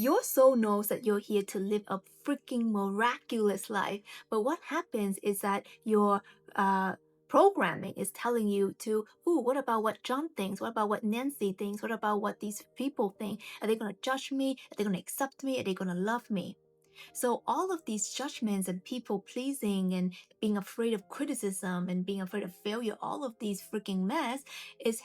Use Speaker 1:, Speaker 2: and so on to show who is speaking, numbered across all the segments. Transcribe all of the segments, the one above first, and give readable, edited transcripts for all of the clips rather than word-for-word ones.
Speaker 1: Your soul knows that you're here to live a freaking miraculous life. But what happens is that your programming is telling you to, ooh, what about what John thinks? What about what Nancy thinks? What about what these people think? Are they going to judge me? Are they going to accept me? Are they going to love me? So all of these judgments and people pleasing and being afraid of criticism and being afraid of failure, all of these freaking mess is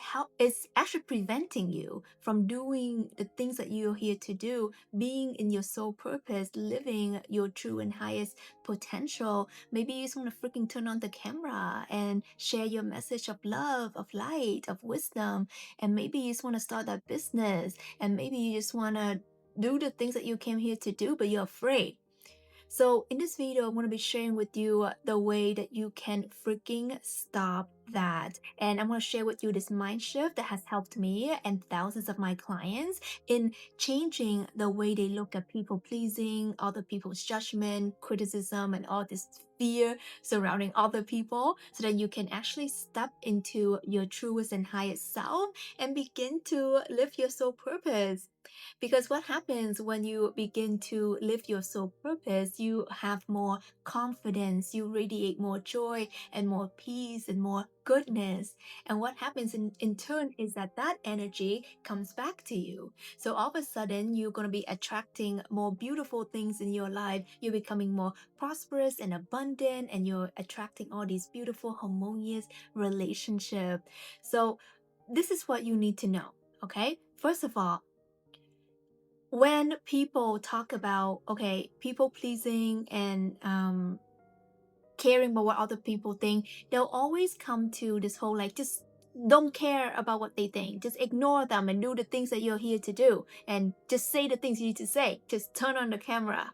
Speaker 1: actually preventing you from doing the things that you're here to do, being in your soul purpose, living your true and highest potential. Maybe you just want to freaking turn on the camera and share your message of love, of light, of wisdom. And maybe you just want to start that business. And maybe you just want to do the things that you came here to do, but you're afraid. So in this video, I'm going to be sharing with you the way that you can freaking stop that. And I'm going to share with you this mind shift that has helped me and thousands of my clients in changing the way they look at people pleasing, other people's judgment, criticism, and all this fear surrounding other people so that you can actually step into your truest and highest self and begin to live your soul purpose. Because what happens when you begin to live your soul purpose, you have more confidence, you radiate more joy and more peace and more goodness. And what happens in turn is that that energy comes back to you. So all of a sudden, you're going to be attracting more beautiful things in your life. You're becoming more prosperous and abundant, and you're attracting all these beautiful, harmonious relationships. So this is what you need to know. Okay. First of all, when people talk about, okay, people pleasing and caring about what other people think, they'll always come to this whole like, just don't care about what they think, just ignore them and do the things that you're here to do, and just say the things you need to say, just turn on the camera.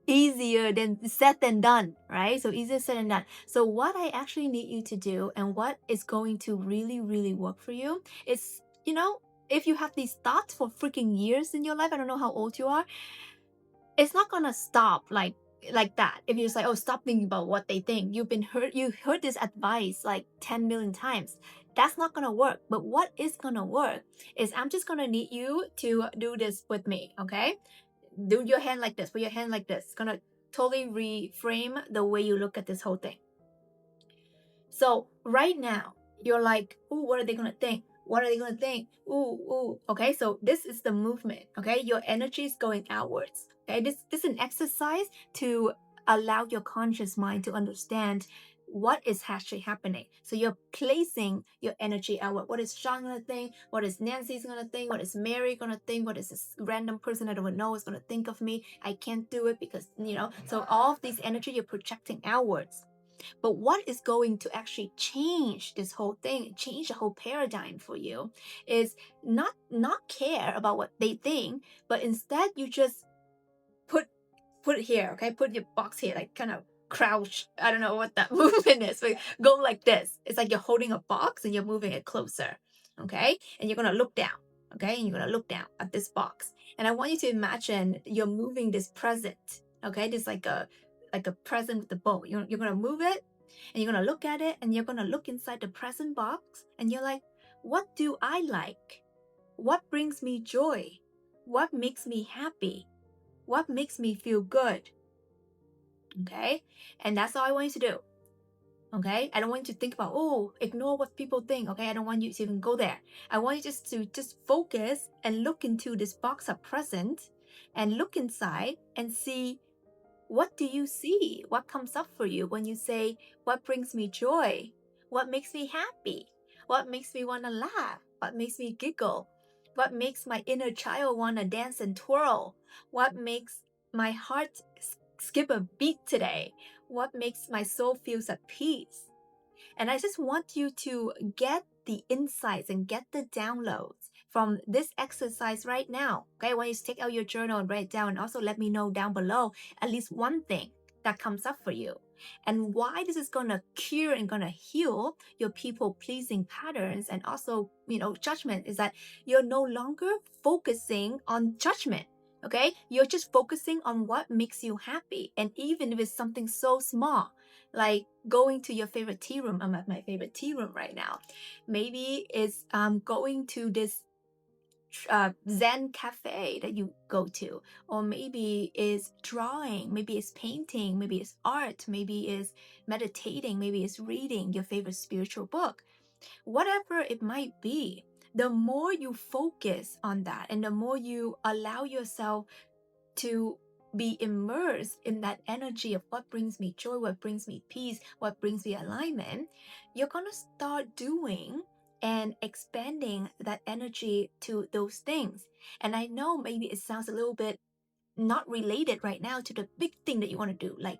Speaker 1: Easier than said than done, right? So easier said than done. So what I actually need you to do, and what is going to really, really work for you, is, if you have these thoughts for freaking years in your life, I don't know how old you are, it's not gonna stop like that. If you just like, oh, stop thinking about what they think. You heard this advice like 10 million times. That's not gonna work. But what is gonna work is, I'm just gonna need you to do this with me, okay? Do your hand like this, put your hand like this. It's gonna totally reframe the way you look at this whole thing. So right now, you're like, ooh, what are they gonna think? What are they gonna think? Ooh, ooh. Okay, so this is the movement. Okay, your energy is going outwards. Okay, this is an exercise to allow your conscious mind to understand what is actually happening. So you're placing your energy outward. What is Sean gonna think? What is Nancy's gonna think? What is Mary gonna think? What is this random person I don't know is gonna think of me? I can't do it because, so all of this energy you're projecting outwards. But what is going to actually change this whole thing, change the whole paradigm for you, is not care about what they think, but instead you just put it here, okay? Put your box here, like kind of crouch. I don't know what that movement is, but go like this. It's like you're holding a box and you're moving it closer, okay? And you're gonna look down, okay? And you're gonna look down at this box. And I want you to imagine you're moving this present, okay? This like a present with the bow. You're gonna move it and you're gonna look at it and you're gonna look inside the present box and you're like, what do I like? What brings me joy? What makes me happy? What makes me feel good? Okay? And that's all I want you to do. Okay? I don't want you to think about, oh, ignore what people think. Okay? I don't want you to even go there. I want you just focus and look into this box of present and look inside and see, what do you see? What comes up for you when you say, what brings me joy? What makes me happy? What makes me want to laugh? What makes me giggle? What makes my inner child want to dance and twirl? What makes my heart skip a beat today? What makes my soul feels at peace? And I just want you to get the insights and get the downloads from this exercise right now. Okay, I want you to take out your journal and write it down, and also let me know down below at least one thing that comes up for you. And why this is gonna cure and gonna heal your people-pleasing patterns and also, judgment, is that you're no longer focusing on judgment. Okay, you're just focusing on what makes you happy. And even if it's something so small, like going to your favorite tea room. I'm at my favorite tea room right now. Maybe it's going to this Zen cafe that you go to, or maybe it's drawing, maybe it's painting, maybe it's art, maybe it's meditating, maybe it's reading your favorite spiritual book. Whatever it might be, the more you focus on that and the more you allow yourself to be immersed in that energy of what brings me joy, what brings me peace, what brings me alignment, you're going to start doing and expanding that energy to those things. And I know maybe it sounds a little bit not related right now to the big thing that you want to do, like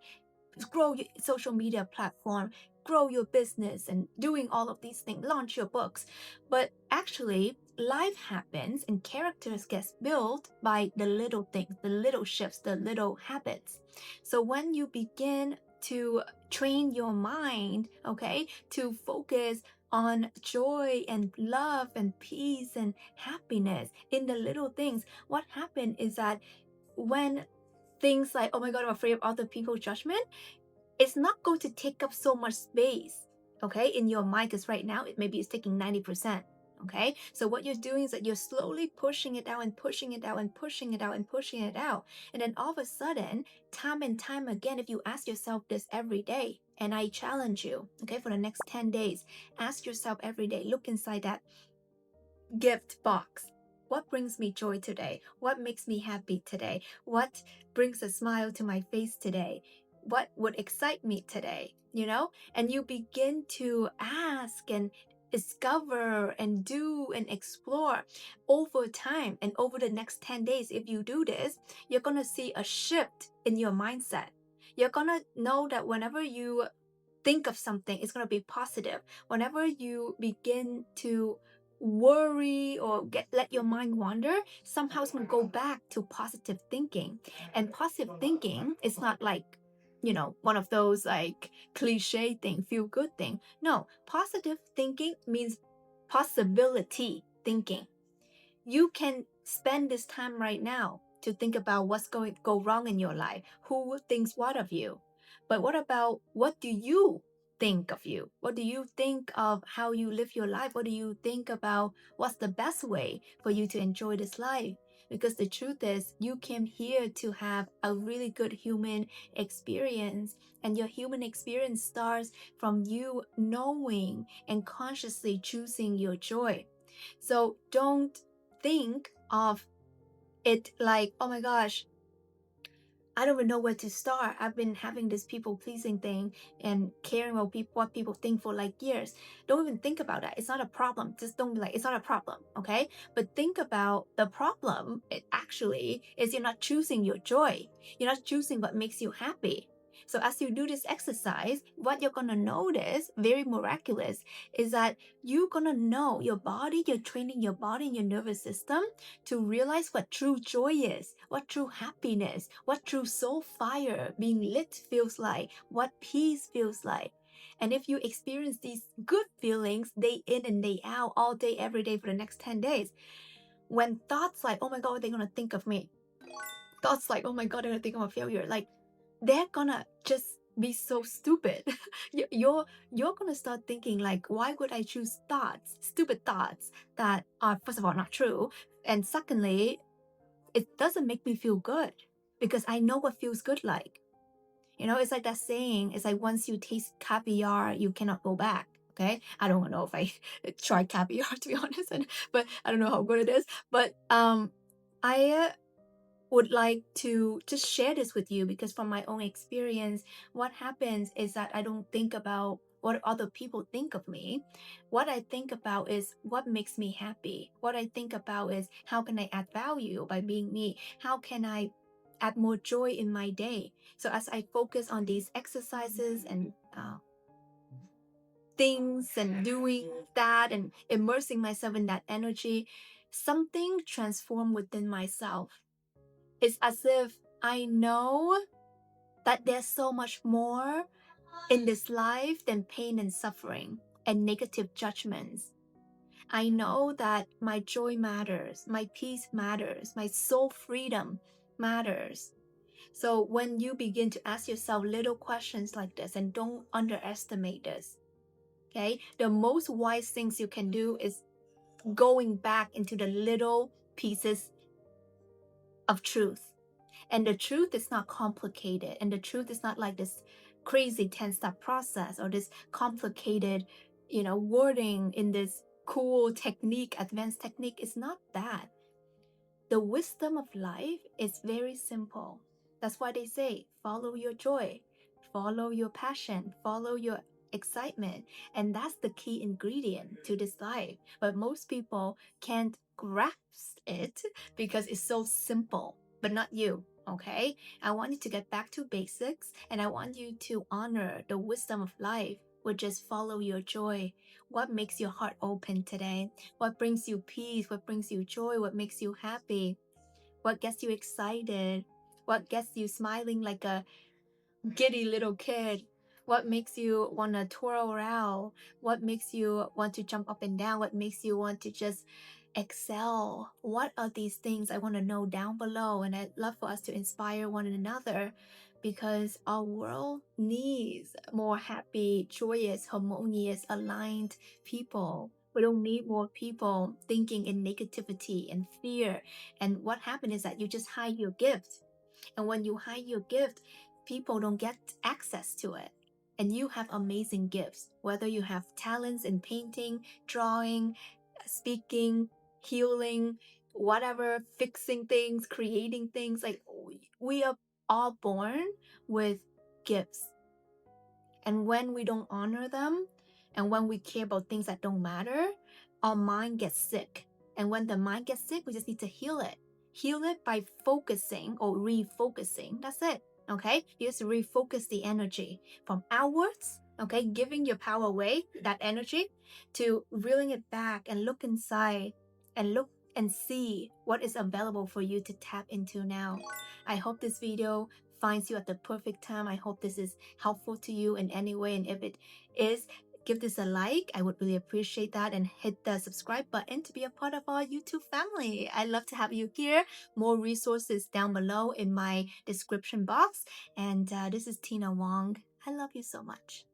Speaker 1: grow your social media platform, grow your business, and doing all of these things, launch your books. But actually, life happens and characters get built by the little things, the little shifts, the little habits. So when you begin to train your mind, okay, to focus on joy and love and peace and happiness in the little things, what happened is that when things like, oh my God, I'm afraid of other people's judgment, it's not going to take up so much space, okay, in your mind, because right now maybe it's taking 90%. Okay, so what you're doing is that you're slowly pushing it out and pushing it out and pushing it out and pushing it out. And then all of a sudden, time and time again, if you ask yourself this every day, and I challenge you, okay, for the next 10 days, ask yourself every day, look inside that gift box. What brings me joy today? What makes me happy today? What brings a smile to my face today? What would excite me today? You know? And you begin to ask and discover and do and explore over time. And over the next 10 days, if you do this, you're going to see a shift in your mindset. You're going to know that whenever you think of something, it's going to be positive. Whenever you begin to worry or let your mind wander, somehow it's going to go back to positive thinking. And positive thinking is not like, one of those like cliche thing, feel good thing. No, positive thinking means possibility thinking. You can spend this time right now to think about what's going to go wrong in your life, who thinks what of you. But what about, what do you think of you? What do you think of how you live your life? What do you think about what's the best way for you to enjoy this life? Because the truth is, you came here to have a really good human experience, and your human experience starts from you knowing and consciously choosing your joy. So don't think of it like, oh my gosh, I don't even know where to start. I've been having this people pleasing thing and caring about what people think for like years. Don't even think about that. It's not a problem. Just don't be like, it's not a problem. Okay. But think about the problem. It actually is you're not choosing your joy. You're not choosing what makes you happy. So as you do this exercise, what you're going to notice, very miraculous, is that you're going to know your body, you're training your body and your nervous system to realize what true joy is, what true happiness, what true soul fire being lit feels like, what peace feels like. And if you experience these good feelings day in and day out, all day, every day for the next 10 days, when thoughts like, oh my God, they're going to think of me, thoughts like, oh my God, they're going to think I'm a failure, like they're going to just be so stupid. You're gonna start thinking like, why would I choose thoughts, stupid thoughts that are first of all not true, and secondly, it doesn't make me feel good because I know what feels good like. It's like that saying, it's like once you taste caviar, you cannot go back. Okay. I don't know if I tried caviar to be honest, but I don't know how good it is. But I would like to just share this with you because from my own experience, what happens is that I don't think about what other people think of me. What I think about is what makes me happy. What I think about is how can I add value by being me? How can I add more joy in my day? So as I focus on these exercises and things and doing that and immersing myself in that energy, something transformed within myself. It's as if I know that there's so much more in this life than pain and suffering and negative judgments. I know that my joy matters, my peace matters, my soul freedom matters. So when you begin to ask yourself little questions like this, and don't underestimate this, okay? The most wise things you can do is going back into the little pieces of truth. And the truth is not complicated. And the truth is not like this crazy 10-step process or this complicated, wording in this cool technique, advanced technique. It's not that. The wisdom of life is very simple. That's why they say, follow your joy, follow your passion, follow your excitement. And that's the key ingredient to this life. But most people can't grasp it because it's so simple, but not you. Okay? I want you to get back to basics and I want you to honor the wisdom of life, which is follow your joy. What makes your heart open today? What brings you peace? What brings you joy? What makes you happy? What gets you excited? What gets you smiling like a giddy little kid? What makes you want to twirl around? What makes you want to jump up and down? What makes you want to just excel? What are these things? I want to know down below. And I'd love for us to inspire one another because our world needs more happy, joyous, harmonious, aligned people. We don't need more people thinking in negativity and fear. And what happened is that you just hide your gift. And when you hide your gift, people don't get access to it. And you have amazing gifts, whether you have talents in painting, drawing, speaking, healing, whatever, fixing things, creating things. Like we are all born with gifts. And when we don't honor them, and when we care about things that don't matter, our mind gets sick. And when the mind gets sick, we just need to heal it. Heal it by focusing or refocusing. That's it. Okay? You just refocus the energy from outwards, okay? Giving your power away, that energy, to reeling it back and look inside and look and see what is available for you to tap into now. I hope this video finds you at the perfect time. I hope this is helpful to you in any way. And if it is, give this a like. I would really appreciate that. And hit the subscribe button to be a part of our YouTube family. I love to have you here. More resources down below in my description box. And this is Tina Wong. I love you so much.